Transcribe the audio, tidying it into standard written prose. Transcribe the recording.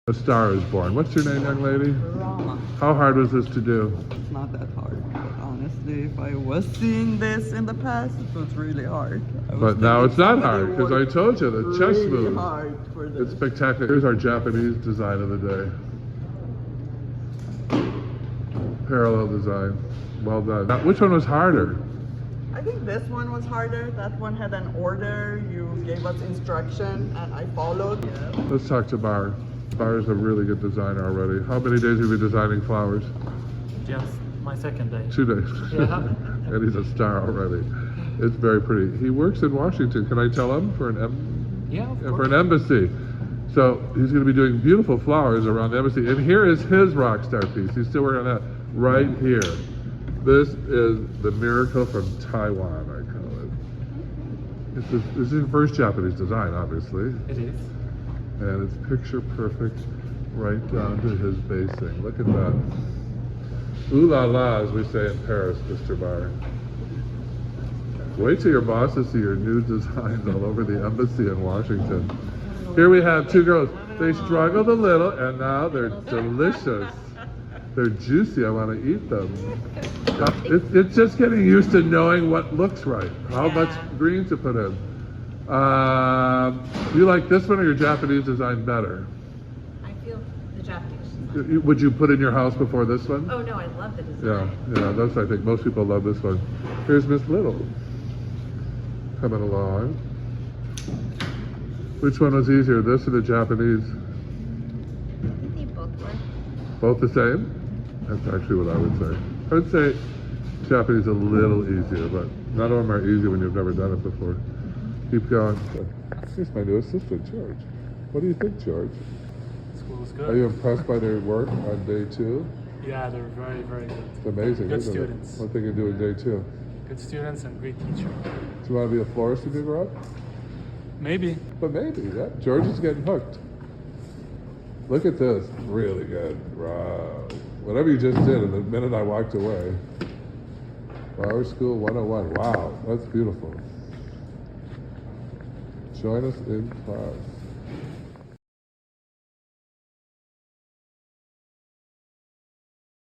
A star is born. What's your name, young lady? Rama. How hard was this to do? It's not that hard, but honestly, if I was seeing this in the past, it was really hard. But now it's not hard, because I told you, the chess really move. hard for this. It's spectacular. Here's our Japanese design of the day. Parallel design. Well done. Now, which one was harder? I think this one was harder. That one had an order. You gave us instruction, and I followed. Yeah. Let's talk to Bar. Bar is a really good designer already. How many days have you been designing flowers? Just my second day. 2 days. Yeah. And he's a star already. It's very pretty. He works in Washington. Can I tell him? For an embassy. So he's going to be doing beautiful flowers around the embassy. And here is his rock star piece. He's still working on that right here. This is the miracle from Taiwan, I call it. This is his first Japanese design, obviously. It is. And it's picture perfect right down to his basing. Look at that. Ooh la la, as we say in Paris, Mr. Bar. Wait till your bosses see your new designs all over the embassy in Washington. Here we have two girls. They struggled a little and now they're delicious. They're juicy, I want to eat them. It's just getting used to knowing what looks right, how much green to put in. Do you like this one or your Japanese design better? I feel the Japanese. Would you put in your house before this one? Oh no, I love the design. Yeah, that's I think most people love this one. Here's Miss Little coming along. Which one was easier, this or the Japanese? I think both were. Both the same? That's actually what I would say. I would say Japanese a little easier, but none of them are easy when you've never done it before. Keep going. Here's my new assistant, George. What do you think, George? School's good. Are you impressed by their work on day 2? Yeah, they're very, very good. It's amazing, Good isn't students. it? What they can do in day 2. Good students and great teacher. Do you want to be a florist when you grow up? Maybe. But maybe, yeah. George is getting hooked. Look at this. Really good. Wow. Whatever you just did, and the minute I walked away. Flower School 101. Wow, that's beautiful. Join us in class.